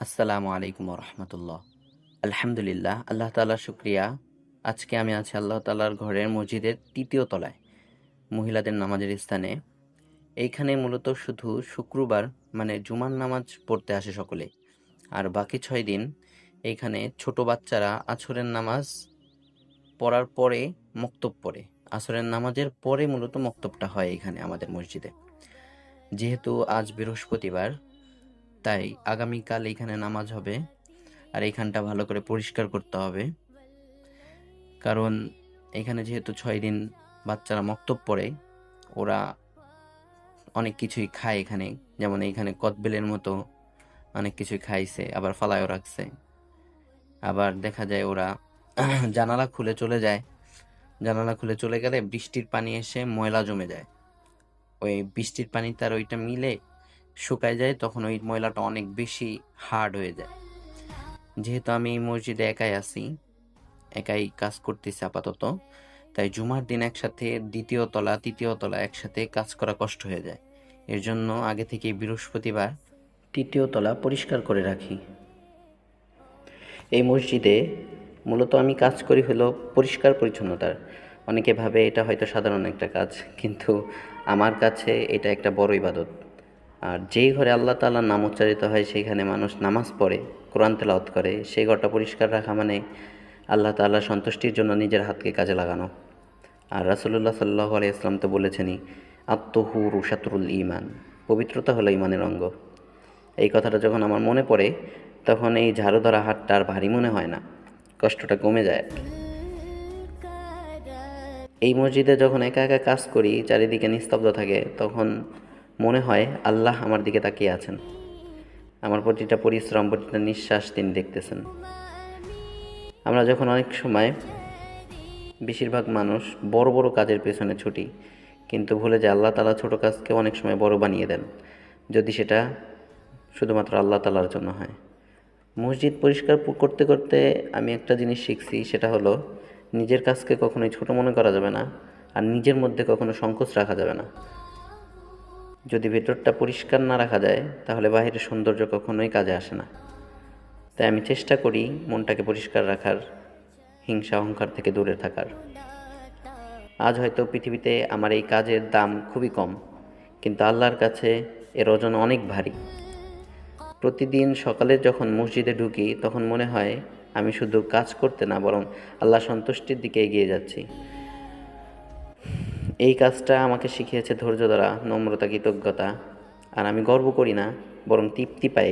আসসালামু আলাইকুম রহমতুল্লাহ। আলহামদুলিল্লাহ, আল্লাহ তাআলার শুক্রিয়া। আজকে আমি আছি আল্লাহ তাআলার ঘরের মসজিদের ৩য় তলায়, মহিলাদের নামাজের স্থানে। এইখানে মূলত শুধু শুক্রবার মানে জুমার নামাজ পড়তে আসে সকলে। আর বাকি ৬ দিন এইখানে ছোট বাচ্চারা আসরের নামাজ পড়ার পরে মক্তব পড়ে। আসরের নামাজের পরে মূলত মক্তবটা হয় এখানে আমাদের মসজিদে। যেহেতু আজ বৃহস্পতিবার, তাই আগামীকাল এইখানে নামাজ হবে। আর এইখানটা ভালো করে পরিষ্কার করতে হবে, কারণ এখানে যেহেতু ৬ দিন বাচ্চারা মক্তব পড়ে, ওরা অনেক কিছুই খায় এখানে। যেমন এইখানে কদবেলের মতো অনেক কিছুই খাইছে, আবার ফালায়ও রাখছে। আবার দেখা যায় ওরা জানালা খুলে চলে যায়। জানালা খুলে চলে গেলে বৃষ্টির পানি এসে ময়লা জমে যায়। ওই বৃষ্টির পানি তার ওইটা মিলে শুকায় যায়, তখন ওই ময়লাটা অনেক বেশি হার্ড হয়ে যায়। যেহেতু আমি এই মসজিদে একাই আছি, একাই কাজ করতেছি আপাতত, তাই জুমার দিন একসাথে ২য় তলা ৩য় তলা একসাথে কাজ করা কষ্ট হয়ে যায়। এর জন্য আগে থেকেই বৃহস্পতিবার ৩য় তলা পরিষ্কার করে রাখি। এই মসজিদে মূলত আমি কাজ করি হলো পরিষ্কার পরিচ্ছন্নতার। অনেকে ভাবে এটা হয়তো সাধারণ একটা কাজ, কিন্তু আমার কাছে এটা একটা বড় ইবাদত। আর যেই ঘরে আল্লাহ তাআলার নাম উচ্চারিত হয়, সেইখানে মানুষ নামাজ পড়ে, কোরআন তেলাওয়াত করে, সেই ঘরটা পরিষ্কার রাখা মানে আল্লাহ তাআলার সন্তুষ্টির জন্য নিজের হাতকে কাজে লাগানো। আর রাসূলুল্লাহ সাল্লাল্লাহু আলাইহি ওয়াসাল্লাম তো বলেছেনই, আত-তাহুরু শাতরুল ঈমান, পবিত্রতা হলো ঈমানের অঙ্গ। এই কথাটা যখন আমার মনে পড়ে, তখন এই ঝাড়ু ধরা হাতটা আর ভারী মনে হয় না, কষ্টটা কমে যায় আর কি। এই মসজিদে যখন একা একা কাজ করি, চারিদিকে নিস্তব্ধ থাকে, তখন মনে হয় আল্লাহ আমার দিকে তাকিয়ে আছেন। আমার প্রতিটা পরিশ্রম, প্রতিটা নিঃশ্বাস তিনি দেখতেছেন। আমরা যখন অনেক সময়, বেশিরভাগ মানুষ বড় বড় কাজের পেছনে ছুটি, কিন্তু ভুলে যায় আল্লাহ তাআলা ছোট কাজকে অনেক সময় বড় বানিয়ে দেন, যদি সেটা শুধুমাত্র আল্লাহ তাআলার জন্য হয়। মসজিদ পরিষ্কার করতে করতে আমি একটা জিনিস শিখছি, সেটা হলো নিজের কাজকে কখনোই ছোট মনে করা যাবে না, আর নিজের মধ্যে কখনো সংকোচ রাখা যাবে না। যদি ভেতরটা পরিষ্কার না রাখা যায়, তাহলে বাহিরের সৌন্দর্য কখনোই কাজে আসে না। তাই আমি চেষ্টা করি মনটাকে পরিষ্কার রাখার, হিংসা অহংকার থেকে দূরে থাকার। আজ হয়তো পৃথিবীতে আমার এই কাজের দাম খুবই কম, কিন্তু আল্লাহর কাছে এর ওজন অনেক ভারী। প্রতিদিন সকালে যখন মসজিদে ঢুকি, তখন মনে হয় আমি শুধু কাজ করতে না, বরং আল্লাহ সন্তুষ্টির দিকে এগিয়ে যাচ্ছি। এই কাজটা আমাকে শিখিয়েছে ধৈর্য ধরা, নম্রতা, কৃতজ্ঞতা। আর আমি গর্ব করি না, বরং তৃপ্তি পাই